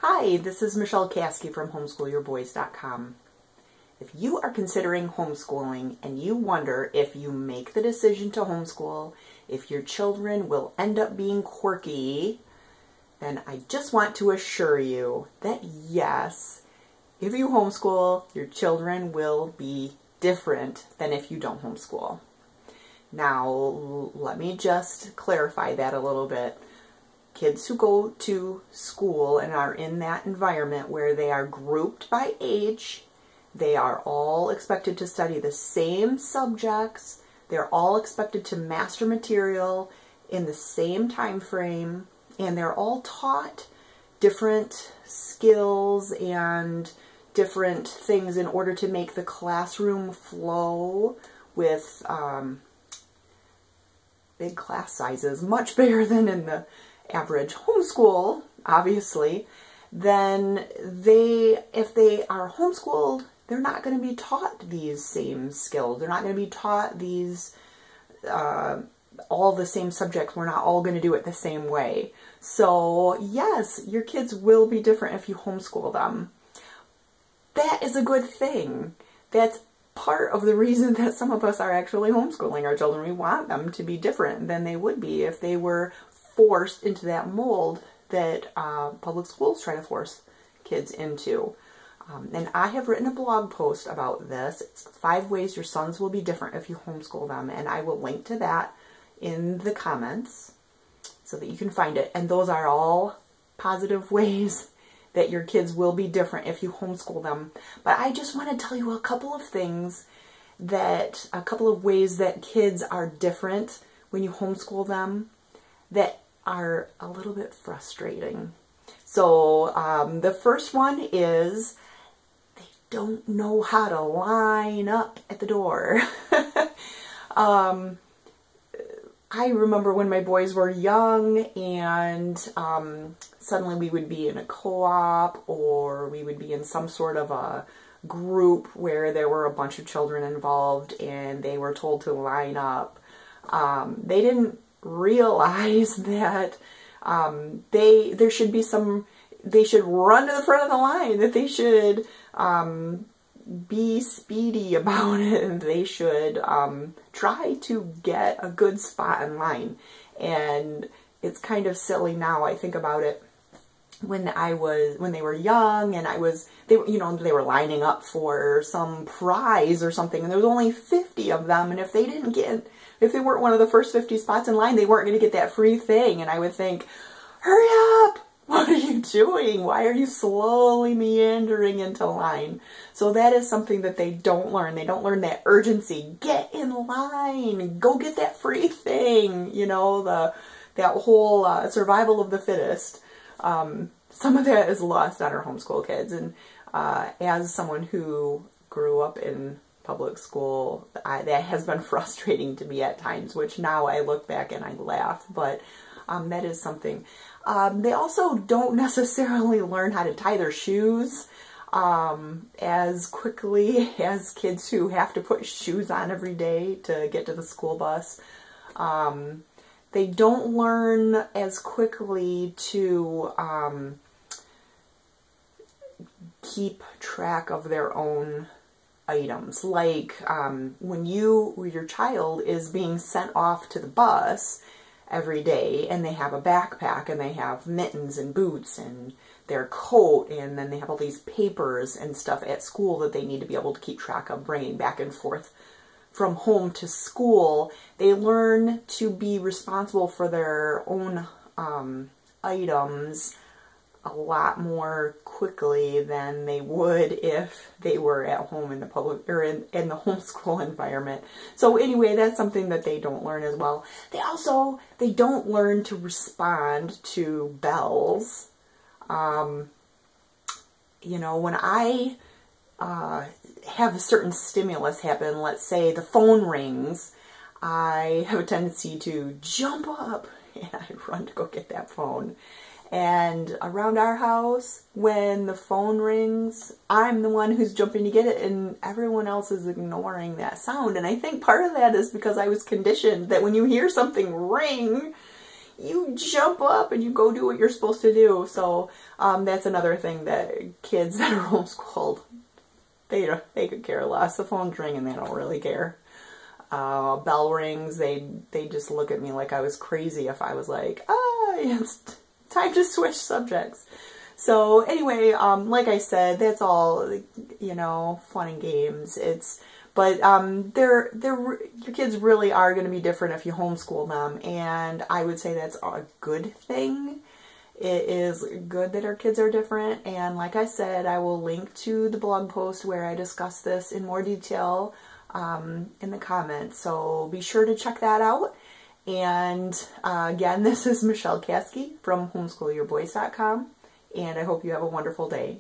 Hi, this is Michelle Caskey from Homeschool-Your-Boys.com. If you are considering homeschooling and you wonder if you make the decision to homeschool, if your children will end up being quirky, then I just want to assure you that yes, if you homeschool, your children will be different than if you don't homeschool. Now, let me just clarify that a little bit. Kids who go to school and are in that environment where they are grouped by age, they are all expected to study the same subjects, they're all expected to master material in the same time frame, and they're all taught different skills and different things in order to make the classroom flow with big class sizes, much bigger than in the average homeschool, obviously. Then if they are homeschooled, they're not going to be taught these same skills. They're not going to be taught these, all the same subjects. We're not all going to do it the same way. So yes, your kids will be different if you homeschool them. That is a good thing. That's part of the reason that some of us are actually homeschooling our children. We want them to be different than they would be if they were forced into that mold that public schools try to force kids into. And I have written a blog post about this. It's 5 ways your sons will be different if you homeschool them, and I will link to that in the comments so that you can find it. And those are all positive ways that your kids will be different if you homeschool them. But I just want to tell you a couple of things that, a couple of ways that kids are different when you homeschool them that are a little bit frustrating. So the first one is they don't know how to line up at the door. I remember when my boys were young and suddenly we would be in a co-op or we would be in some sort of a group where there were a bunch of children involved and they were told to line up. They didn't realize that there should be they should run to the front of the line, that they should be speedy about it, and they should try to get a good spot in line. And it's kind of silly now. I think about it when they were young and they were lining up for some prize or something, and there was only 50 of them, and if they weren't one of the first 50 spots in line, they weren't going to get that free thing. And I would think, hurry up! What are you doing? Why are you slowly meandering into line? So that is something that they don't learn. They don't learn that urgency. Get in line. Go get that free thing. You know, that whole survival of the fittest. Some of that is lost on our homeschool kids. And as someone who grew up in public school, that has been frustrating to me at times, which now I look back and I laugh, but that is something. They also don't necessarily learn how to tie their shoes as quickly as kids who have to put shoes on every day to get to the school bus. They don't learn as quickly to keep track of their own items. Like when your child is being sent off to the bus every day and they have a backpack and they have mittens and boots and their coat, and then they have all these papers and stuff at school that they need to be able to keep track of bringing back and forth from home to school, they learn to be responsible for their own items a lot more quickly than they would if they were at home in the public or in the homeschool environment. So anyway, that's something that they don't learn as well. They don't learn to respond to bells. You know, when I have a certain stimulus happen, let's say the phone rings, I have a tendency to jump up and I run to go get that phone. And around our house, when the phone rings, I'm the one who's jumping to get it, and everyone else is ignoring that sound. And I think part of that is because I was conditioned that when you hear something ring, you jump up and you go do what you're supposed to do. So that's another thing that kids that are homeschooled, they could care less. The phone's ringing, they don't really care. Bell rings, they just look at me like I was crazy if I was like, it's time to switch subjects. So anyway, like I said, that's all, you know, fun and games. But your kids really are going to be different if you homeschool them, and I would say that's a good thing. It is good that our kids are different, and like I said, I will link to the blog post where I discuss this in more detail in the comments, so be sure to check that out. And again, this is Michelle Caskey from homeschoolyourboys.com, and I hope you have a wonderful day.